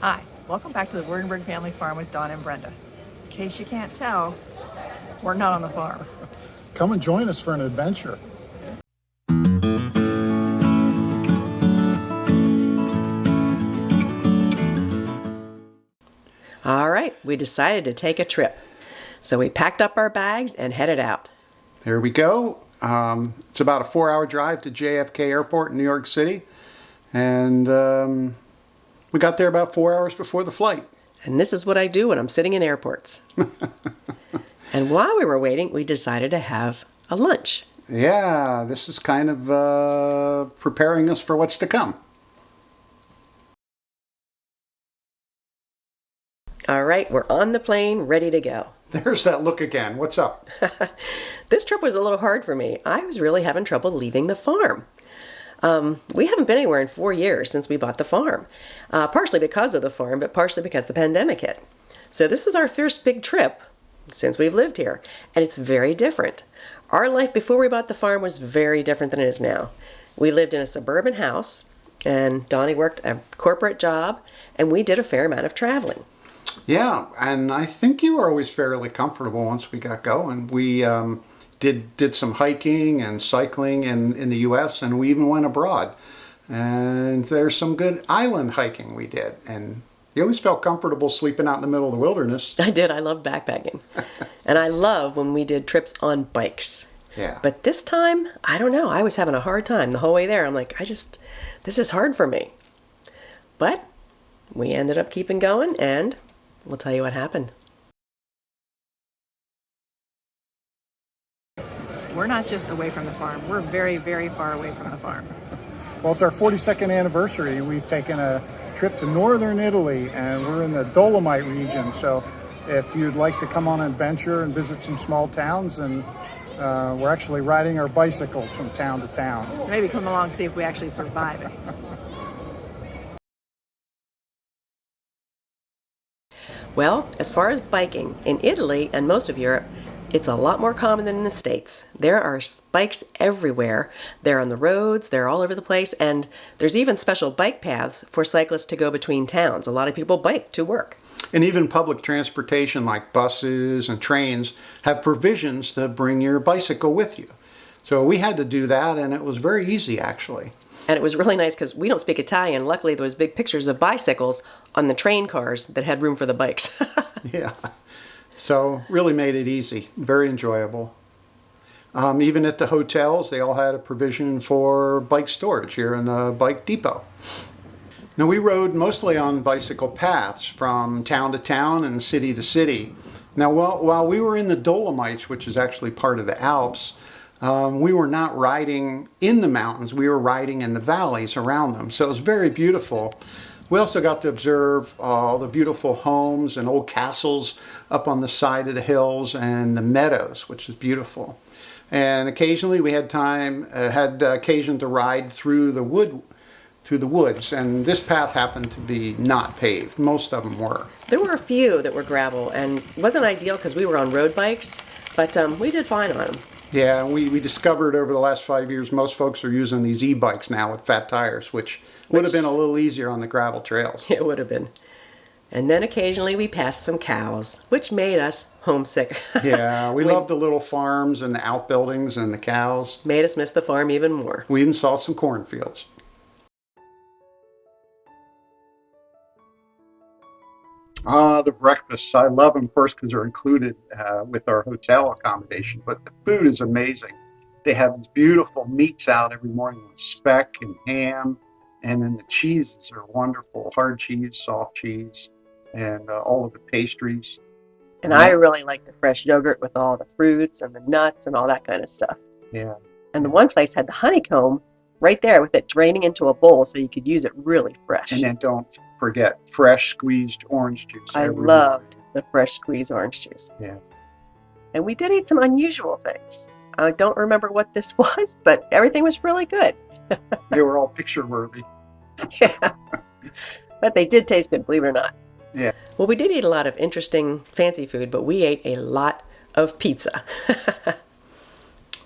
Hi, welcome back to the Waardenburg Family Farm with Don and Brenda. In case you can't tell, we're not on the farm. Come and join us for an adventure. All right, we decided to take a trip. So we packed up our bags and headed out. There we go. It's about a 4-hour drive to JFK Airport in New York City. And we got there about 4 hours before the flight. And this is what I do when I'm sitting in airports. And while we were waiting, we decided to have a lunch. Yeah, this is kind of preparing us for what's to come. All right, we're on the plane, ready to go. There's that look again. What's up? This trip was a little hard for me. I was really having trouble leaving the farm. We haven't been anywhere in 4 years since we bought the farm. Partially because of the farm, but partially because the pandemic hit. So this is our first big trip since we've lived here, and it's very different. Our life before we bought the farm was very different than it is now. We lived in a suburban house, and Donnie worked a corporate job, and we did a fair amount of traveling. Yeah, and I think you were always fairly comfortable once we got going. We did some hiking and cycling in the U.S., and we even went abroad. And there's some good island hiking we did. And you always felt comfortable sleeping out in the middle of the wilderness. I did. I love backpacking. And I love when we did trips on bikes. Yeah. But this time, I don't know. I was having a hard time the whole way there. I'm like, this is hard for me. But we ended up keeping going, and we'll tell you what happened. We're not just away from the farm, we're very, very far away from the farm. Well, it's our 42nd anniversary. We've taken a trip to northern Italy, and we're in the Dolomite region. So if you'd like to come on an adventure and visit some small towns, and we're actually riding our bicycles from town to town. So maybe come along and see if we actually survive it. Well, as far as biking, in Italy and most of Europe, it's a lot more common than in the States. There are bikes everywhere. They're on the roads, they're all over the place, and there's even special bike paths for cyclists to go between towns. A lot of people bike to work. And even public transportation like buses and trains have provisions to bring your bicycle with you. So we had to do that, and it was very easy actually. And it was really nice because we don't speak Italian. Luckily, there was big pictures of bicycles on the train cars that had room for the bikes. Yeah. So really made it easy. Very enjoyable. Even at the hotels, they all had a provision for bike storage here in the bike depot. Now we rode mostly on bicycle paths from town to town and city to city. Now while we were in the Dolomites, which is actually part of the Alps, we were not riding in the mountains, we were riding in the valleys around them. So it was very beautiful. We also got to observe all the beautiful homes and old castles up on the side of the hills and the meadows, which is beautiful. And occasionally we had occasion to ride through the woods, and this path happened to be not paved. Most of them were. There were a few that were gravel, and it wasn't ideal because we were on road bikes, but we did fine on them. Yeah, we discovered over the last 5 years most folks are using these e-bikes now with fat tires, which would have been a little easier on the gravel trails. It would have been. And then occasionally we passed some cows, which made us homesick. Yeah, we loved the little farms and the outbuildings and the cows. Made us miss the farm even more. We even saw some cornfields. The breakfasts, I love them first because they're included with our hotel accommodation, but the food is amazing. They have these beautiful meats out every morning with speck and ham, and then the cheeses are wonderful, hard cheese, soft cheese, and all of the pastries. And I really like the fresh yogurt with all the fruits and the nuts and all that kind of stuff. Yeah. And the one place had the honeycomb right there with it draining into a bowl so you could use it really fresh. And then don't forget fresh squeezed orange juice. I loved the fresh squeezed orange juice. Yeah. And we did eat some unusual things. I don't remember what this was, but everything was really good. They were all picture worthy. Yeah. But they did taste good, believe it or not. Yeah. Well, we did eat a lot of interesting fancy food, but we ate a lot of pizza.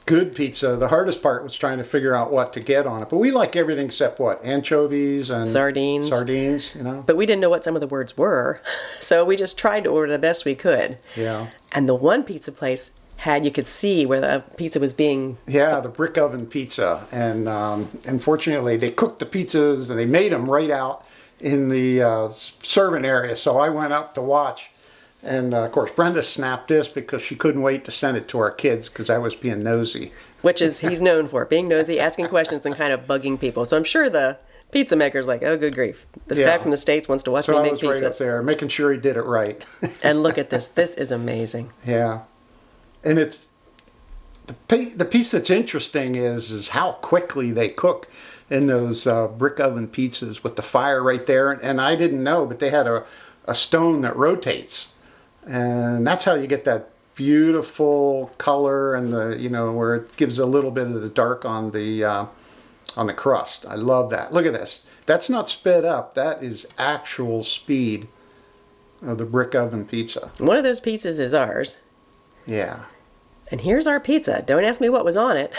good pizza. The hardest part was trying to figure out what to get on it. But we like everything except what? Anchovies and Sardines. Sardines, you know. But we didn't know what some of the words were, so we just tried to order the best we could. Yeah. And the one pizza place you could see where the pizza was being... Yeah, the brick oven pizza. And unfortunately, they cooked the pizzas and they made them right out in the serving area. So I went up to watch. And of course, Brenda snapped this because she couldn't wait to send it to our kids because I was being nosy. Which is, he's known for, being nosy, asking questions, and kind of bugging people. So I'm sure the pizza maker's like, oh, good grief. This guy from the States wants to watch me make pizzas. So I was right up there, making sure he did it right. And look at this. This is amazing. Yeah. And it's the piece that's interesting is how quickly they cook in those brick oven pizzas with the fire right there. And I didn't know, but they had a stone that rotates. And that's how you get that beautiful color and where it gives a little bit of the dark on the crust. I love that. Look at this. That's not sped up. That is actual speed of the brick oven pizza. One of those pizzas is ours. Yeah. And here's our pizza. Don't ask me what was on it.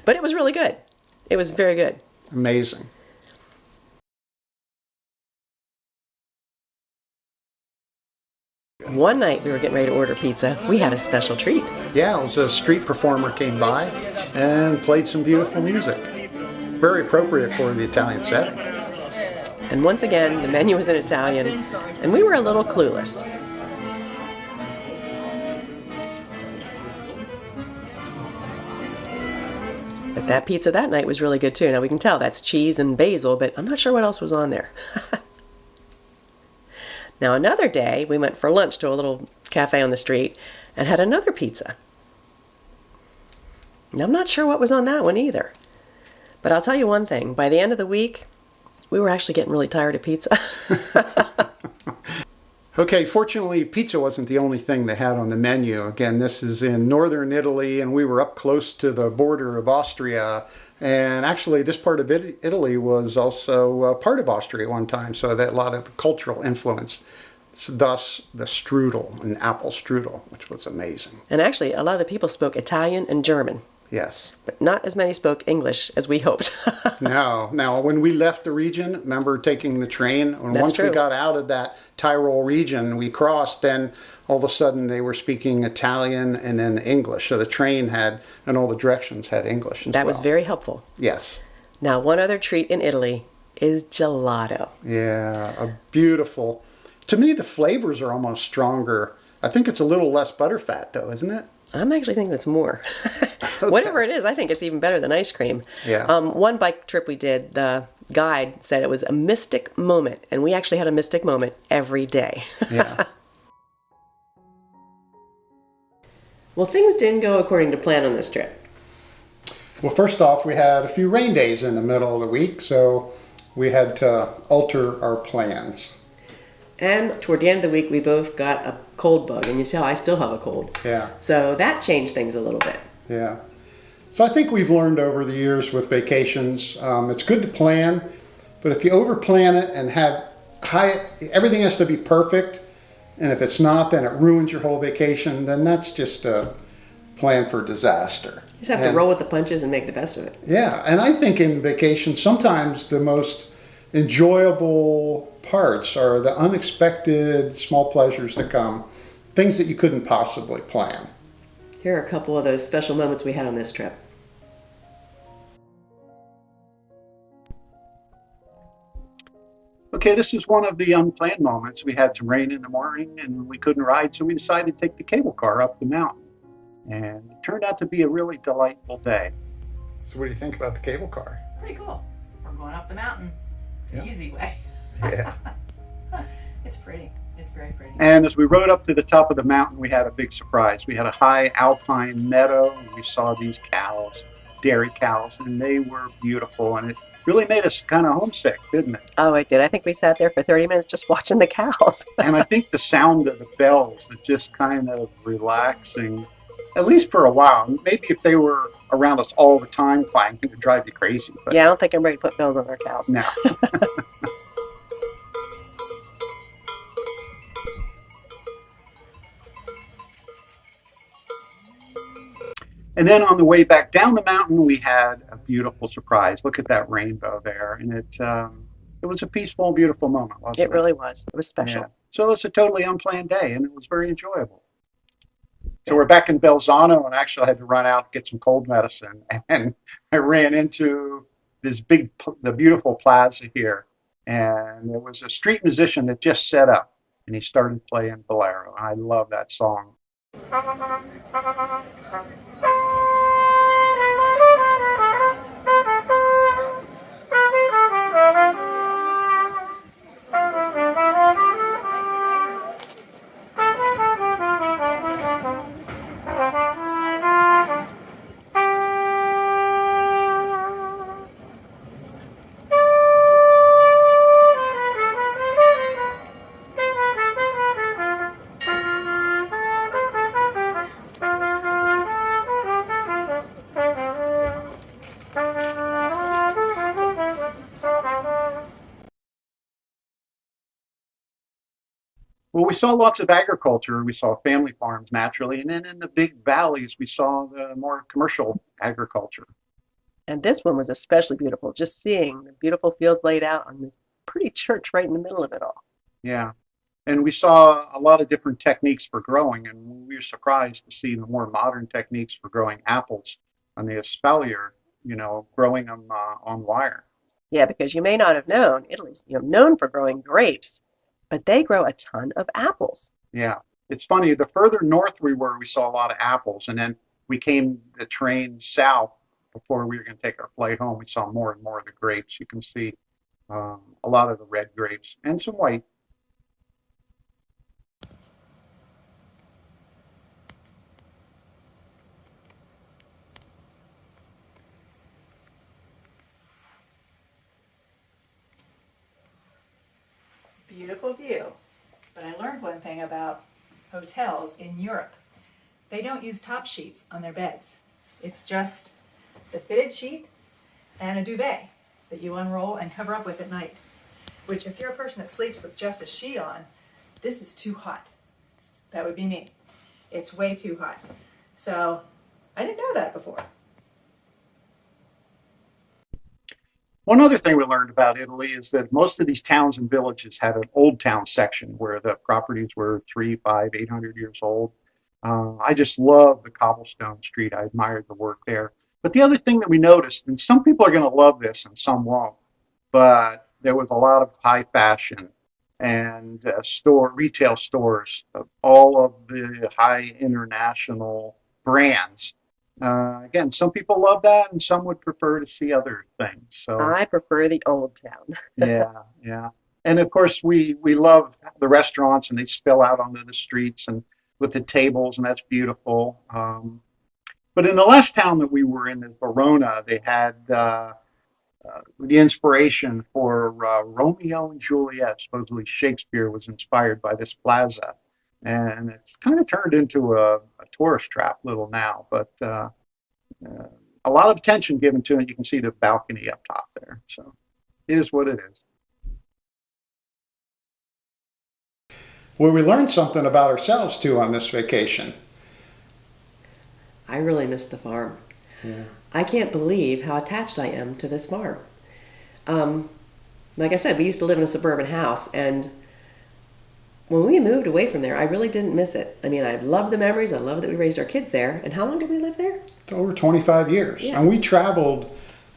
But it was really good. It was very good. Amazing. One night we were getting ready to order pizza. We had a special treat. Yeah, it was a street performer came by and played some beautiful music. Very appropriate for the Italian setting. And once again, the menu was in Italian, and we were a little clueless. But that pizza that night was really good too. Now we can tell that's cheese and basil, but I'm not sure what else was on there. Now another day, we went for lunch to a little cafe on the street and had another pizza. Now, I'm not sure what was on that one either. But I'll tell you one thing. By the end of the week, we were actually getting really tired of pizza. Okay, fortunately, pizza wasn't the only thing they had on the menu. Again, this is in northern Italy, and we were up close to the border of Austria. And actually, this part of Italy was also part of Austria at one time, so that a lot of the cultural influence. Thus, the strudel, an apple strudel, which was amazing. And actually, a lot of the people spoke Italian and German. Yes. But not as many spoke English as we hoped. No. Now, when we left the region, remember taking the train? And That's once true. we got out of that Tyrol region, we crossed, then all of a sudden they were speaking Italian and then English. So the train had, and all the directions had English as That well. was very helpful. Yes. Now, one other treat in Italy is gelato. Yeah, a beautiful. To me, the flavors are almost stronger. I think it's a little less butterfat, though, isn't it? I'm actually thinking it's more. Whatever it is, I think it's even better than ice cream. Yeah. One bike trip we did, the guide said it was a mystic moment, and we actually had a mystic moment every day. Yeah. Well, things didn't go according to plan on this trip. Well, first off, we had a few rain days in the middle of the week, so we had to alter our plans. And toward the end of the week, we both got a cold bug, and you tell I still have a cold. Yeah. So that changed things a little bit. Yeah. So I think we've learned over the years with vacations, it's good to plan, but if you over-plan it and have everything has to be perfect, and if it's not, then it ruins your whole vacation, then that's just a plan for disaster. You just have to roll with the punches and make the best of it. Yeah, and I think in vacation, sometimes the most enjoyable parts are the unexpected small pleasures that come, things that you couldn't possibly plan. Here are a couple of those special moments we had on this trip. Okay, this is one of the unplanned moments. We had some rain in the morning and we couldn't ride, so we decided to take the cable car up the mountain. And it turned out to be a really delightful day. So what do you think about the cable car? Pretty cool. We're going up the mountain the easy way. Yeah. It's pretty. It's very pretty. And as we rode up to the top of the mountain, we had a big surprise. We had a high alpine meadow, and we saw these cows, dairy cows, and they were beautiful. And it really made us kind of homesick, didn't it? Oh, it did. I think we sat there for 30 minutes just watching the cows. And I think the sound of the bells is just kind of relaxing, at least for a while. Maybe if they were around us all the time clanging, it would drive you crazy. But Yeah, I don't think I'm ready to put bells on our cows. no. And then on the way back down the mountain, we had a beautiful surprise. Look at that rainbow there. And it was a peaceful, beautiful moment, wasn't It it? really was. It was Yeah. special. So it was a totally unplanned day, and it was very enjoyable. So we're back in Belzano, and actually I had to run out and get some cold medicine. And I ran into the beautiful plaza here. And there was a street musician that just set up, and he started playing Bolero. I love that song. Well, we saw lots of agriculture. We saw family farms naturally, and then in the big valleys, we saw the more commercial agriculture. And this one was especially beautiful, just seeing the beautiful fields laid out on this pretty church right in the middle of it all. Yeah. And we saw a lot of different techniques for growing, and we were surprised to see the more modern techniques for growing apples on the espalier, growing them on wire. Yeah, because you may not have known, Italy's known for growing grapes, but they grow a ton of apples. Yeah. It's funny, the further north we were, we saw a lot of apples, and then we came the train south before we were going to take our flight home. We saw more and more of the grapes. You can see a lot of the red grapes and some white. Beautiful view. But I learned one thing about hotels in Europe. They don't use top sheets on their beds. It's just the fitted sheet and a duvet that you unroll and cover up with at night. Which, if you're a person that sleeps with just a sheet on, this is too hot. That would be me. It's way too hot. So I didn't know that before. One other thing we learned about Italy is that most of these towns and villages had an old town section where the properties were 3, 5, 800 years old. I just love the cobblestone street. I admired the work there. But the other thing that we noticed, and some people are going to love this and some won't, but there was a lot of high fashion and retail stores of all of the high international brands. Again, some people love that, and some would prefer to see other things. So I prefer the old town. yeah, yeah. And of course, we love the restaurants, and they spill out onto the streets and with the tables, and that's beautiful. But in the last town that we were in Verona, they had the inspiration for Romeo and Juliet. Supposedly Shakespeare was inspired by this plaza, and it's kind of turned into a tourist trap little now, but a lot of attention given to it. You can see the balcony up top there, so it is what it is. Well, we learned something about ourselves too on this vacation. I really miss the farm. Yeah. I can't believe how attached I am to this farm. Like I said, we used to live in a suburban house, and when we moved away from there, I really didn't miss it. I mean, I love the memories. I love that we raised our kids there. And how long did we live there? It's over 25 years. Yeah. And we traveled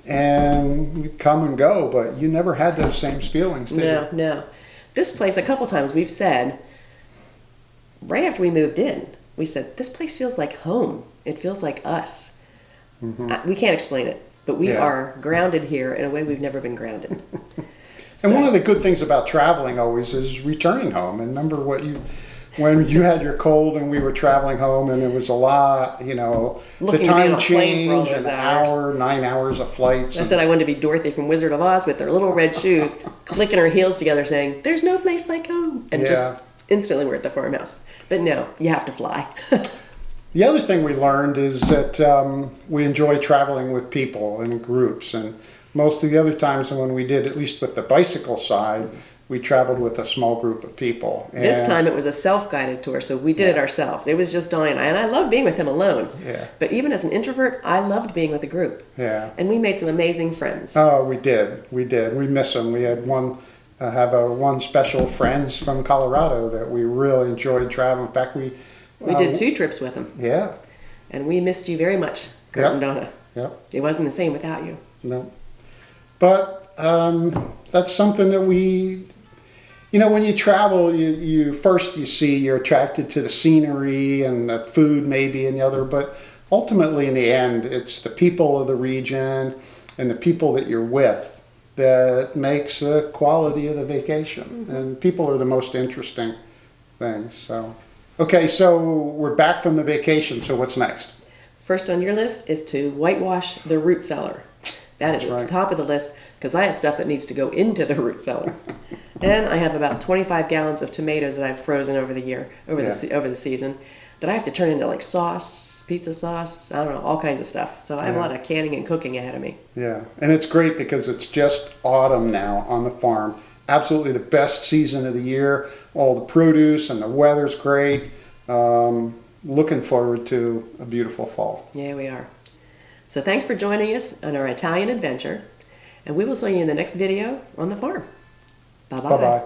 and we'd come and go, but you never had those same feelings, did No, you? no. This place, a couple times we've said, right after we moved in, we said, this place feels like home. It feels like us. Mm-hmm. We can't explain it, but we Yeah. are grounded here in a way we've never been grounded. And one of the good things about traveling always is returning home. And remember when you had your cold and we were traveling home, and it was a lot, Looking the to be time on a plane for all change, those an hours. hour, 9 hours of flights. I said I wanted to be Dorothy from Wizard of Oz with her little red shoes, clicking her heels together saying, there's no place like home. And just Yeah. instantly we're at the farmhouse. But no, you have to fly. The other thing we learned is that we enjoy traveling with people and in groups. And most of the other times when we did, at least with the bicycle side, we traveled with a small group of people. This And- time it was a self-guided tour, so we did it ourselves. It was just Diana, and I love being with him alone. Yeah. But even as an introvert, I loved being with a group. Yeah. And we made some amazing friends. Oh, we did. We did. We miss them. We had one special friends from Colorado that we really enjoyed traveling. In fact, we did 2 trips with him, Yeah. and we missed you very much, Kurt Yep. and Donna. Yep. It wasn't the same without you. No. But that's something that when you travel, you first you're attracted to the scenery and the food maybe and the other, but ultimately in the end, it's the people of the region and the people that you're with that makes the quality of the vacation. And people are the most interesting things. So, okay, so we're back from the vacation. So what's next? First on your list is to whitewash the root cellar. That is That's at right. the top of the list because I have stuff that needs to go into the root cellar. And I have about 25 gallons of tomatoes that I've frozen over the year, over the season, that I have to turn into like sauce, pizza sauce, I don't know, all kinds of stuff. So I have a lot of canning and cooking ahead of me. Yeah, and it's great because it's just autumn now on the farm. Absolutely the best season of the year. All the produce and the weather's great. Looking forward to a beautiful fall. Yeah, we are. So thanks for joining us on our Italian adventure, and we will see you in the next video on the farm. Bye-bye. Bye-bye.